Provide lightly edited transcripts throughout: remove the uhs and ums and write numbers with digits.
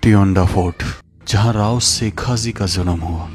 त्योंडा fort, जहां राव शेखाजी का जन्म हुआ।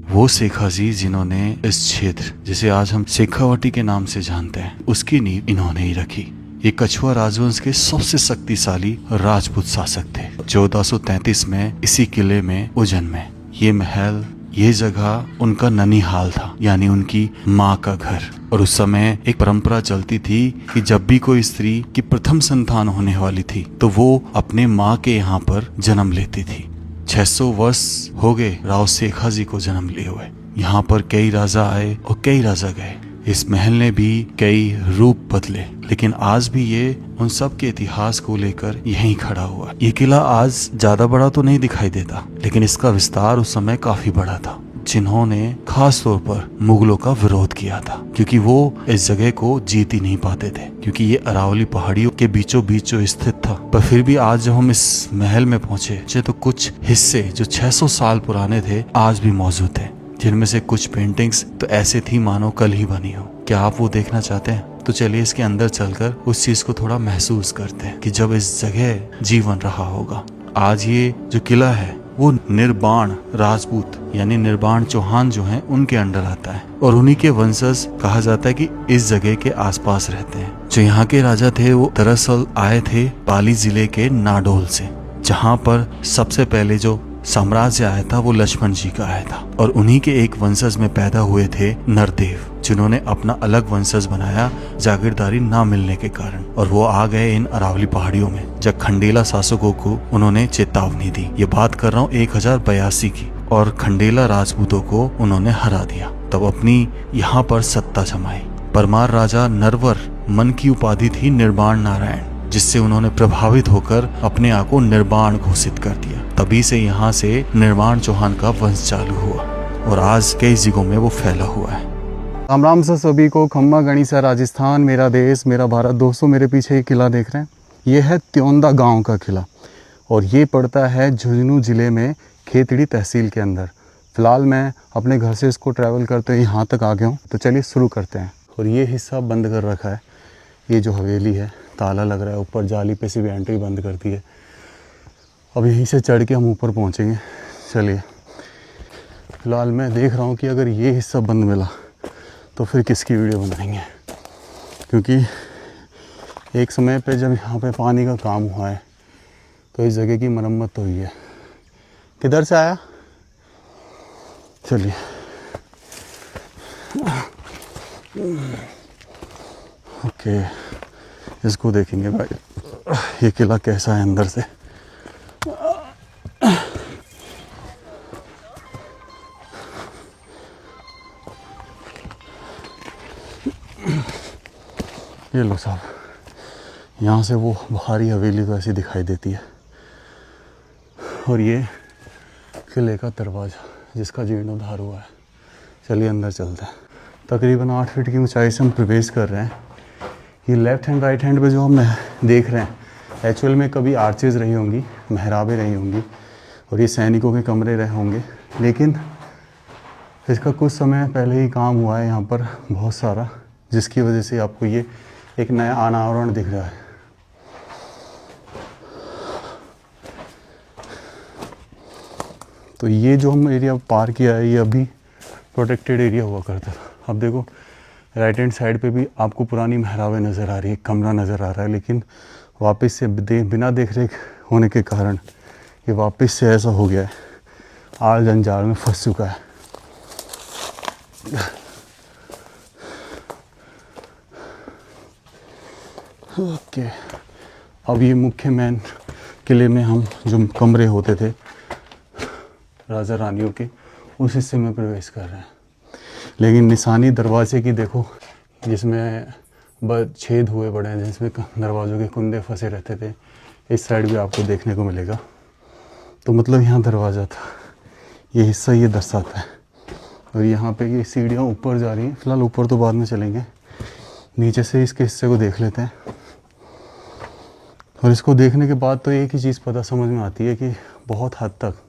वो शेखाजी जिन्होंने इस क्षेत्र जिसे आज हम शेखावटी के नाम से जानते हैं, उसकी नींव इन्होंने ही रखी। ये कछुआ राजवंश के सबसे शक्तिशाली राजपूत शासक थे। 1433 में इसी किले में उज्जैन में ये महल, ये जगह उनका ननिहाल था, यानी उनकी माँ का घर। और उस समय एक परंपरा चलती थी कि जब भी कोई स्त्री की प्रथम संतान होने वाली थी तो वो अपने माँ के यहाँ पर जन्म लेती थी। 600 वर्ष हो गए राव शेखाजी को जन्म लिए हुए। यहाँ पर कई राजा आए और कई राजा गए। इस महल ने भी कई रूप बदले, लेकिन आज भी ये उन सब के इतिहास को लेकर यहीं खड़ा हुआ। ये किला आज ज्यादा बड़ा तो नहीं दिखाई देता, लेकिन इसका विस्तार उस समय काफी बड़ा था, जिन्होंने खास तौर पर मुगलों का विरोध किया था, क्योंकि वो इस जगह को जीत ही नहीं पाते थे, क्योंकि ये अरावली पहाड़ियों के बीचों बीच जो स्थित था। पर फिर भी आज जब हम इस महल में पहुंचे तो कुछ हिस्से जो 600 साल पुराने थे आज भी मौजूद थे, जिनमें से कुछ पेंटिंग्स तो ऐसे थी मानो कल ही बनी हो। क्या आप वो देखना चाहते हैं? तो चलिए इसके अंदर चलकर उस चीज को थोड़ा महसूस करते हैं कि जब इस जगह जीवन रहा होगा। आज ये जो किला है वो निर्बाण राजपूत यानी निर्बाण चौहान जो हैं उनके अंडर आता है, और उन्हीं के वंशज कहा जाता है कि इस जगह के आसपास रहते हैं। जो यहाँ के राजा थे वो दरअसल आए थे पाली जिले के नाडोल से, जहाँ पर सबसे पहले जो साम्राज्य आया था वो लक्ष्मण जी का आया था, और उन्हीं के एक वंशज में पैदा हुए थे नरदेव, जिन्होंने अपना अलग वंशज बनाया जागीरदारी ना मिलने के कारण। और वो आ गए इन अरावली पहाड़ियों में जब खंडेला शासकों को उन्होंने चेतावनी दी। ये बात कर रहा हूँ 1082 की, और खंडेला राजपूतों को उन्होंने हरा दिया। तब अपनी यहाँ पर सत्ता जमाई। परमार राजा नरवर मन की उपाधि थी निर्बाण नारायण, जिससे उन्होंने प्रभावित होकर अपने आप को निर्बाण घोषित कर दिया। तभी से यहाँ से निर्बाण चौहान का वंश चालू हुआ, और आज कई जगहों में वो फैला हुआ है। राम राम से सभी को। खम्मा गणिसा राजस्थान, मेरा देश मेरा भारत। दोस्तों, मेरे पीछे ये किला देख रहे हैं, ये है त्योंदा गांव का किला, और ये पड़ता है झुंझुनू ज़िले में खेतड़ी तहसील के अंदर। फ़िलहाल मैं अपने घर से इसको ट्रैवल करते हुए यहाँ तक आ गया हूँ, तो चलिए शुरू करते हैं। और ये हिस्सा बंद कर रखा है, ये जो हवेली है ताला लग रहा है, ऊपर जाली पे से भी एंट्री बंद कर दी है। अब यहीं से चढ़ के हम ऊपर पहुँचेंगे। चलिए, फ़िलहाल मैं देख रहा हूँ कि अगर ये हिस्सा बंद मिला तो फिर किसकी वीडियो बनाएंगे, क्योंकि एक समय पे जब यहाँ पे पानी का काम हुआ है तो इस जगह की मरम्मत तो हुई है। किधर से आया? चलिए, ओके, इसको देखेंगे भाई ये किला कैसा है अंदर से। ये लो साहब, यहाँ से वो भारी हवेली तो ऐसी दिखाई देती है, और ये किले का दरवाज़ा जिसका जीर्णोद्धार हुआ है। चलिए अंदर चलते हैं। तकरीबन 8 फीट की ऊंचाई से हम प्रवेश कर रहे हैं। ये लेफ्ट हैंड राइट हैंड पे जो हम देख रहे हैं, एक्चुअल में कभी आर्चेज़ रही होंगी, मेहराबें रही होंगी, और ये सैनिकों के कमरे रहे होंगे, लेकिन इसका कुछ समय पहले ही काम हुआ है यहाँ पर बहुत सारा, जिसकी वजह से आपको ये एक नया अनावरण दिख रहा है। तो ये जो हम एरिया पार किया है ये अभी प्रोटेक्टेड एरिया हुआ करता था। अब देखो राइट हैंड साइड पे भी आपको पुरानी मेहराबें नज़र आ रही है, कमरा नज़र आ रहा है, लेकिन वापस से बिना देख रेख होने के कारण ये वापस से ऐसा हो गया है, आल जंजाल में फंस चुका है। ओके, अब ये मुख्य मेन किले में हम जो कमरे होते थे राजा रानियों के, उस हिस्से में प्रवेश कर रहे हैं। लेकिन निशानी दरवाजे की देखो, जिसमें छेद हुए पड़े हैं, जिसमें दरवाज़ों के कुंदे फंसे रहते थे, इस साइड भी आपको देखने को मिलेगा। तो मतलब यहाँ दरवाज़ा था, ये हिस्सा ये दर्शाता है। और यहाँ पे ये सीढ़ियाँ ऊपर जा रही हैं। फ़िलहाल ऊपर तो बाद में चलेंगे, नीचे से इसके हिस्से को देख लेते हैं। और इसको देखने के बाद तो एक ही चीज़ पता समझ में आती है कि बहुत हद तक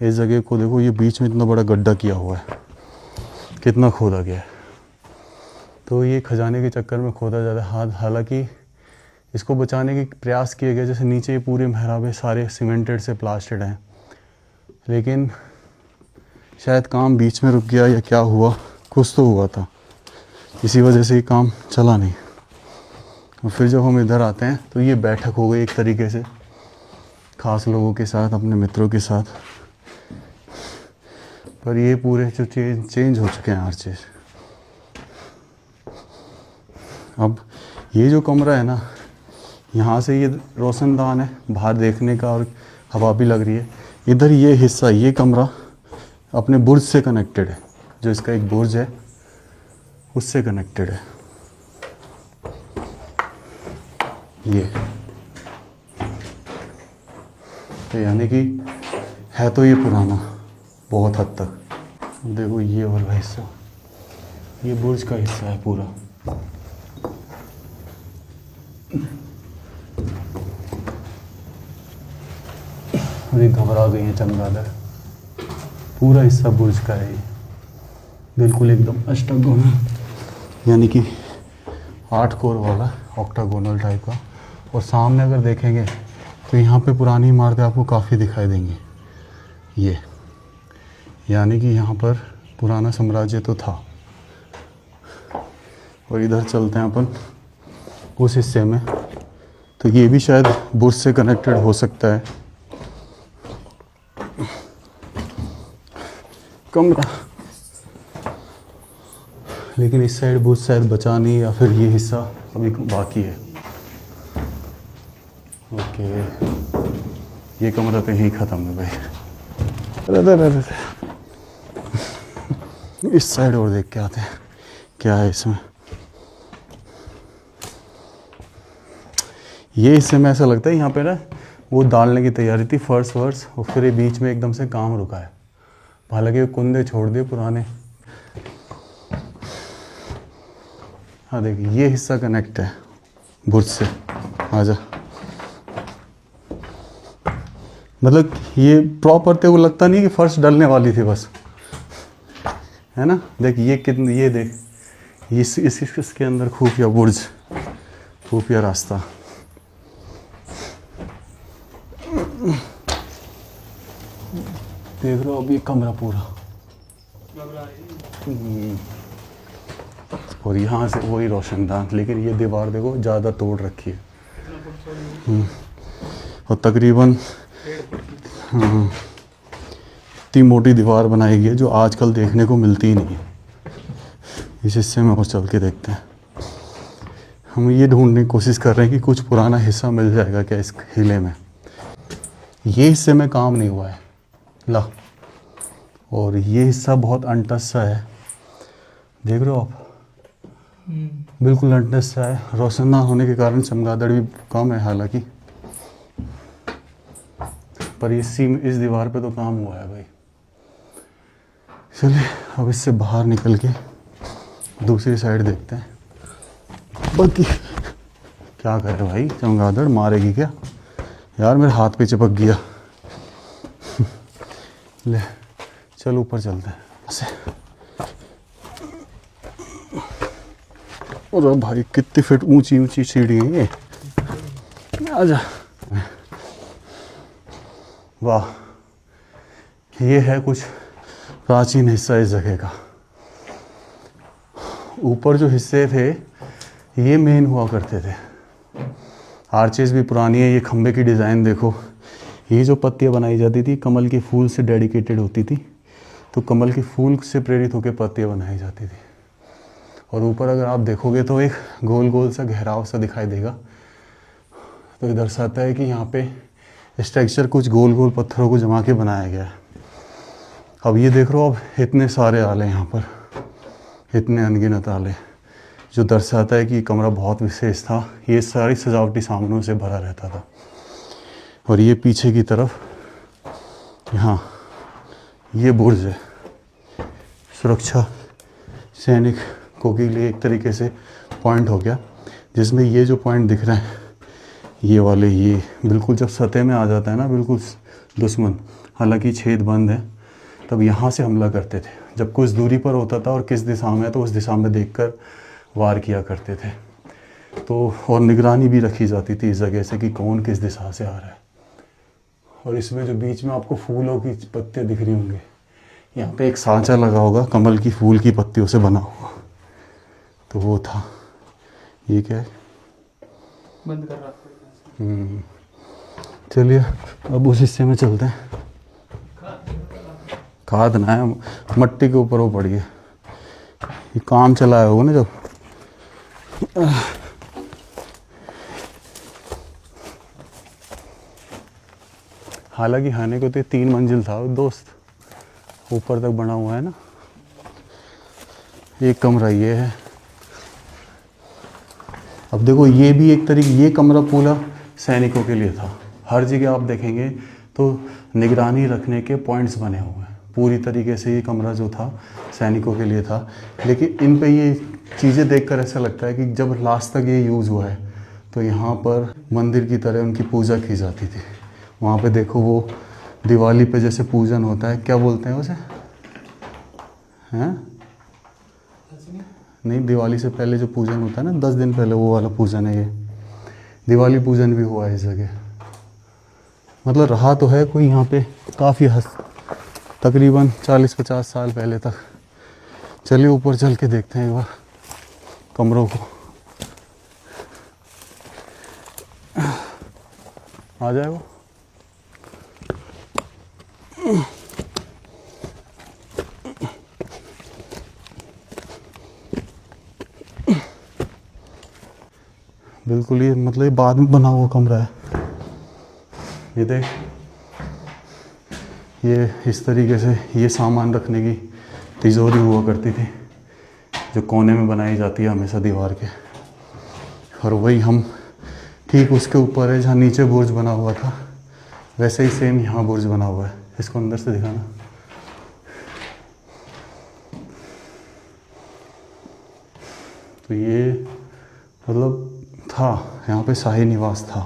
इस जगह को देखो, ये बीच में इतना बड़ा गड्ढा किया हुआ है, कितना खोदा गया है। तो ये खजाने के चक्कर में खोदा जाता है। हालांकि इसको बचाने के प्रयास किए गए। जैसे नीचे ये पूरे मेहराबे सारे सीमेंटेड से प्लास्टर्ड हैं, लेकिन शायद काम बीच में रुक गया या क्या हुआ, कुछ तो हुआ था, इसी वजह से ये काम चला नहीं। और फिर जब हम इधर आते हैं तो ये बैठक हो गई एक तरीके से ख़ास लोगों के साथ, अपने मित्रों के साथ। पर ये पूरे जो चेंज हो चुके हैं हर चीज़। अब ये जो कमरा है ना, यहाँ से ये रोशनदान है बाहर देखने का और हवा भी लग रही है। इधर ये हिस्सा, ये कमरा अपने बुर्ज से कनेक्टेड है, जो इसका एक बुर्ज है उससे कनेक्टेड है ये। तो यानी कि है तो ये पुराना बहुत हद तक। देखो ये वाला हिस्सा, ये बुर्ज का हिस्सा है पूरा। अरे घबरा गई है चमगादड़। पूरा हिस्सा बुर्ज का है ये, बिल्कुल एकदम अष्टकोणल, यानी कि 8 कोर वाला ऑक्टागोनल टाइप का। और सामने अगर देखेंगे तो यहाँ पे पुरानी इमारतें आपको काफ़ी दिखाई देंगी ये, यानी कि यहाँ पर पुराना साम्राज्य तो था। और इधर चलते हैं अपन उस हिस्से में, तो ये भी शायद बुर्ज से कनेक्टेड हो सकता है कमरा, लेकिन इस साइड बुर्ज शायद बचा नहीं, या फिर ये हिस्सा अभी बाकी है। ओके, ये कमरा तो यहीं ख़त्म है भाई। अरे इस साइड और देख के आते हैं क्या है इसमें। ये हिस्से में ऐसा लगता है यहाँ पे ना वो डालने की तैयारी थी, फर्श वर्श, और फिर ये बीच में एकदम से काम रुका है। हालांकि कुंदे छोड़ दिए पुराने। हाँ देखिए, ये हिस्सा कनेक्ट है बुर्ज से। आजा, मतलब ये प्रॉपर थे, वो लगता नहीं कि फर्श डलने वाली थी बस, है ना। देख ये कितनी, ये देख इसके अंदर खुफिया बुर्ज, खुफिया रास्ता। देख रहे हो अब ये कमरा पूरा, और यहाँ से वही रोशनदान, लेकिन ये दीवार देखो ज़्यादा तोड़ रखी है। और तकरीबन इतनी मोटी दीवार बनाई गई है जो आजकल देखने को मिलती ही नहीं है। इस हिस्से में और चल के देखते हैं। हम ये ढूंढने की कोशिश कर रहे हैं कि कुछ पुराना हिस्सा मिल जाएगा क्या इस किले में। ये हिस्से में काम नहीं हुआ है ला, और ये हिस्सा बहुत अनटच सा है, देख रहे हो आप, बिल्कुल अनटच सा है। रोशनदान होने के कारण चमगादड़ भी कम है हालांकि, पर इस दीवार पे तो काम हुआ है भाई। चलिए अब इससे बाहर निकल के दूसरी साइड देखते हैं। बाकी क्या करे भाई, चमगादड़ मारेगी क्या यार, मेरे हाथ पे चिपक गया। ले चल ऊपर चलते हैं ऐसे। और भाई कितनी फिट ऊंची ऊंची सीढ़ी है ये, आजा। वाह, ये है कुछ प्राचीन हिस्सा इस जगह का। ऊपर जो हिस्से थे ये मेन हुआ करते थे। आर्चेस भी पुरानी है। ये खंबे की डिज़ाइन देखो, ये जो पत्तियां बनाई जाती थी कमल के फूल से डेडिकेटेड होती थी, तो कमल के फूल से प्रेरित होकर पत्तियां बनाई जाती थी। और ऊपर अगर आप देखोगे तो एक गोल गोल सा घेराव सा दिखाई देगा, तो ये दर्शाता है कि यहाँ पे स्ट्रक्चर कुछ गोल गोल पत्थरों को जमा के बनाया गया है। अब ये देख रहे हो, अब इतने सारे आले यहाँ पर, इतने अनगिनत आले, जो दर्शाता है कि कमरा बहुत विशेष था। ये सारी सजावटी सामानों से भरा रहता था। और ये पीछे की तरफ यहाँ ये बुर्ज है, सुरक्षा सैनिकों के लिए एक तरीके से पॉइंट हो गया, जिसमें ये जो पॉइंट दिख रहे हैं ये वाले, ये बिल्कुल जब सतह में आ जाता है ना बिल्कुल दुश्मन, हालांकि छेद बंद है, तब यहाँ से हमला करते थे। जब कुछ दूरी पर होता था और किस दिशा में, तो उस दिशा में देखकर वार किया करते थे। तो और निगरानी भी रखी जाती थी इस जगह से कि कौन किस दिशा से आ रहा है। और इसमें जो बीच में आपको फूलों की पत्तियाँ दिख रही होंगे, यहाँ पे एक सांचा लगा होगा कमल की फूल की पत्तियों से बना हुआ, तो वो था। ये क्या है? बंद कर रहा चलिए अब उस हिस्से में चलते हैं। खाद ना है, मट्टी के ऊपर वो पड़ी है। ये काम चलाया होगा ना जब। हालांकि खाने को तो 3 मंजिल था दोस्त, ऊपर तक बना हुआ है ना। एक कमरा ये है। अब देखो ये भी एक तरीके, ये कमरा पूरा सैनिकों के लिए था। हर जगह आप देखेंगे तो निगरानी रखने के पॉइंट्स बने हुए हैं। पूरी तरीके से ये कमरा जो था सैनिकों के लिए था। लेकिन इन पे ये चीज़ें देखकर ऐसा लगता है कि जब लास्ट तक ये यूज़ हुआ है तो यहाँ पर मंदिर की तरह उनकी पूजा की जाती थी। वहाँ पे देखो वो दिवाली पे जैसे पूजन होता है, क्या बोलते हैं उसे, हैं? नहीं, दिवाली से पहले जो पूजन होता है ना 10 दिन पहले, वो वाला पूजन है ये। दिवाली पूजन भी हुआ है इस जगह। मतलब रहा तो है कोई यहाँ पे काफ़ी तकरीबन 40-50 साल पहले तक। चलिए ऊपर चल के देखते हैं एक बार कमरों को। आ जाए वो। बिल्कुल ये मतलब ये बाद में बना हुआ कमरा है। ये देख, ये इस तरीके से ये सामान रखने की तिजोरी हुआ करती थी जो कोने में बनाई जाती है हमेशा दीवार के। और वही हम ठीक उसके ऊपर है जहाँ नीचे बुर्ज बना हुआ था, वैसे ही सेम यहाँ बुर्ज बना हुआ है। इसको अंदर से दिखाना। तो ये मतलब था यहाँ पे शाही निवास था,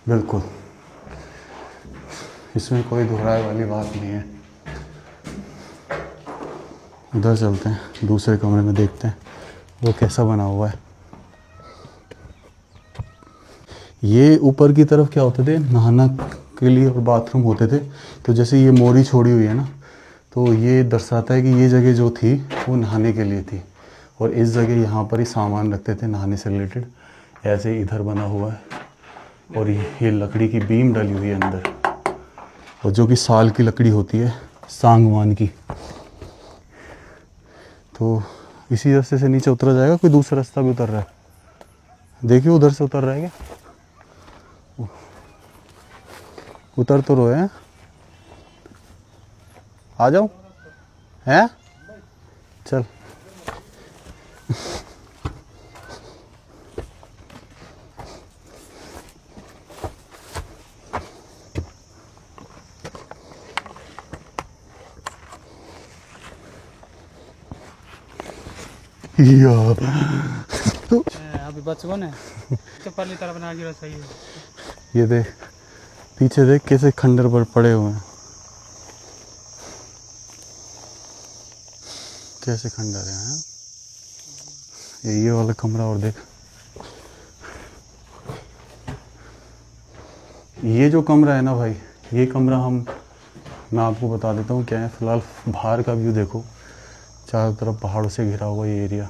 बिल्कुल। इसमें कोई दोहराए वाली बात नहीं है। उधर चलते हैं, दूसरे कमरे में देखते हैं वो कैसा बना हुआ है। ये ऊपर की तरफ क्या होते थे, नहाना के लिए और बाथरूम होते थे। तो जैसे ये मोरी छोड़ी हुई है ना, तो ये दर्शाता है कि ये जगह जो थी वो नहाने के लिए थी। और इस जगह यहाँ पर ही सामान रखते थे नहाने से रिलेटेड। ऐसे इधर बना हुआ है और ये लकड़ी की बीम डली हुई है अंदर, और जो कि साल की लकड़ी होती है, सागवान की। तो इसी रास्ते से नीचे उतरा जाएगा, कोई दूसरा रास्ता भी उतर रहा है। देखिए उधर से उतर रहा है क्या? उतर तो रोए हैं। आ जाओ, हैं? चल। तो अभी बचपन है चप्पल तरह बना के सही है। ये देख, पीछे देख कैसे खंडर पर पड़े हुए हैं, कैसे खंडर हैं। ये वाला कमरा और देख, ये जो कमरा है ना भाई, ये कमरा मैं आपको बता देता हूँ क्या है। फिलहाल बाहर का व्यू देखो, चारों तरफ पहाड़ों से घिरा हुआ ये एरिया।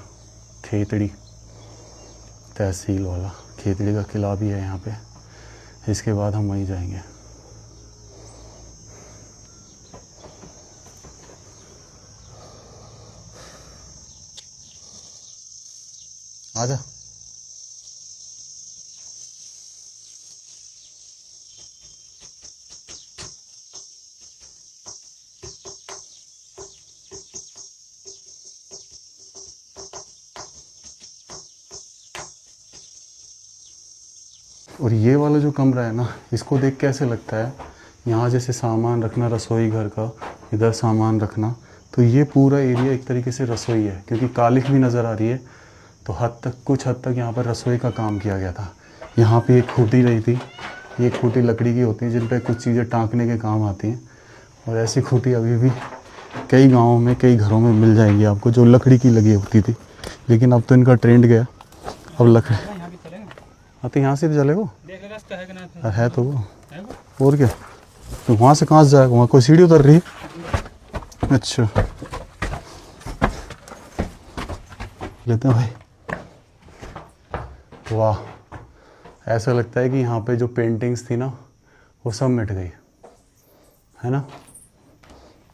खेतड़ी तहसील वाला खेतड़ी का किला भी है यहाँ पे। इसके बाद हम वहीं जाएंगे। आजा। और ये वाला जो कमरा है ना, इसको देख कैसे लगता है यहाँ जैसे सामान रखना रसोई घर का, इधर सामान रखना। तो ये पूरा एरिया एक तरीके से रसोई है, क्योंकि कालिख भी नज़र आ रही है। तो कुछ हद तक यहाँ पर रसोई का काम किया गया था। यहाँ पे एक खूंटी रही थी, ये खूंटी लकड़ी की होती है जिन पे कुछ चीज़ें टाँकने के काम आती हैं। और ऐसी खूंटी अभी भी कई गाँवों में, कई घरों में मिल जाएंगी आपको, जो लकड़ी की लगी होती थी। लेकिन अब तो इनका ट्रेंड गया, अब लकड़ी हाँ तो यहाँ से तो चलेगा देख ले रास्ता है कि ना था है तो वो है वो? और क्या तो वहाँ से कहाँ से जाएगा वहाँ कोई सीढ़ी उतर रही है अच्छा लेते हैं भाई वाह ऐसा लगता है कि यहाँ पे जो पेंटिंग्स थी ना वो सब मिट गई है ना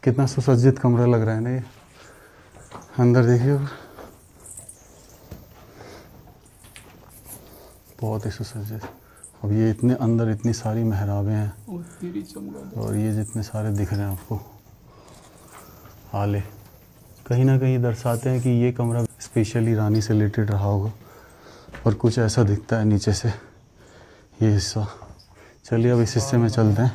कितना सुसज्जित कमरा लग रहा है ना ये अंदर देखिए बहुत ही सुसज्जित अब ये इतने अंदर इतनी सारी मेहराबें हैं तेरी चमगा और ये जितने सारे दिख रहे हैं आपको आले कहीं ना कहीं दर्शाते हैं कि ये कमरा स्पेशली रानी से रिलेटेड रहा होगा और कुछ ऐसा दिखता है नीचे से ये हिस्सा चलिए अब इस हिस्से में चलते हैं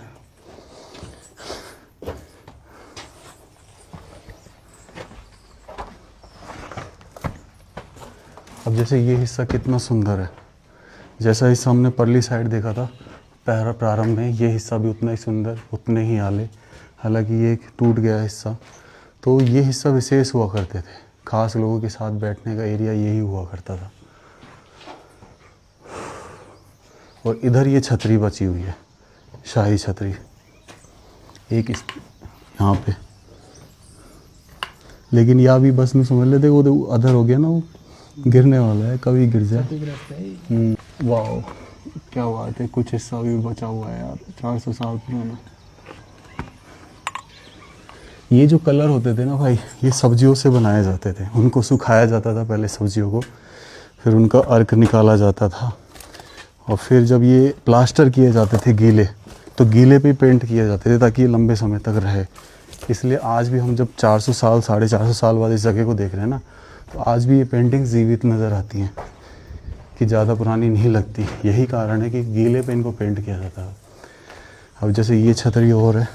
अब जैसे ये हिस्सा कितना सुंदर है जैसा हिस्सा हमने परली साइड देखा था प्रारंभ में ये हिस्सा भी उतना ही सुंदर उतने ही आले हालांकि ये टूट गया हिस्सा तो ये हिस्सा विशेष हुआ करते थे खास लोगों के साथ बैठने का एरिया यही हुआ करता था और इधर ये छतरी बची हुई है शाही छतरी एक इस यहाँ पे लेकिन या भी बस में समझ लेते वो तो अधर हो गया ना वो गिरने वाला है कभी गिर जाए वाह क्या बात है कुछ हिस्सा भी बचा हुआ है यार 400 साल पुराना ये जो कलर होते थे ना भाई ये सब्जियों से बनाए जाते थे उनको सुखाया जाता था पहले सब्जियों को फिर उनका अर्क निकाला जाता था और फिर जब ये प्लास्टर किए जाते थे गीले तो गीले पे पेंट किए जाते थे ताकि ये लंबे समय तक रहे इसलिए आज भी हम जब 400 साल 450 साल बाद इस जगह को देख रहे हैं ना तो आज भी ये पेंटिंग जीवित नज़र आती हैं कि ज़्यादा पुरानी नहीं लगती यही कारण है कि गीले पे इनको पेंट किया जाता है अब जैसे ये छतरी और है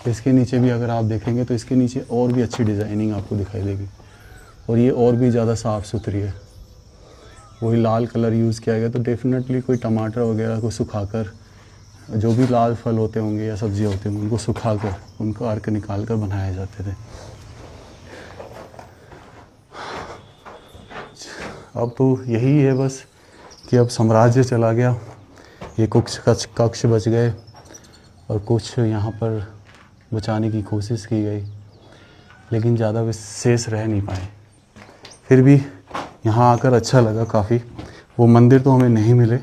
इसके नीचे भी अगर आप देखेंगे तो इसके नीचे और भी अच्छी डिज़ाइनिंग आपको दिखाई देगी और ये और भी ज़्यादा साफ़ सुथरी है वही लाल कलर यूज़ किया गया तो डेफिनेटली कोई टमाटर वगैरह को सुखाकर जो भी लाल फल होते होंगे या सब्जियां होती होंगी उनको सुखाकर उनको अर्क निकाल कर बनाए जाते थे अब तो यही है बस कि अब साम्राज्य चला गया ये कुछ कक्ष बच गए और कुछ यहाँ पर बचाने की कोशिश की गई लेकिन ज़्यादा विशेष रह नहीं पाए फिर भी यहाँ आकर अच्छा लगा काफ़ी वो मंदिर तो हमें नहीं मिले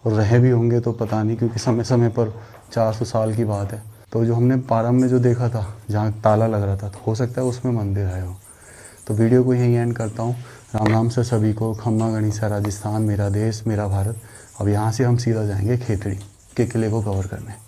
और रहे भी होंगे तो पता नहीं क्योंकि समय समय पर 400 साल की बात है तो जो हमने प्रारंभ में जो देखा था जहाँ ताला लग रहा था तो हो सकता है उसमें मंदिर है वो तो वीडियो को यहीं एंड करता हूँ राम राम से सभी को खम्मा गणिसा राजस्थान मेरा देश मेरा भारत अब यहाँ से हम सीधा जाएंगे खेतड़ी के किले को कवर करने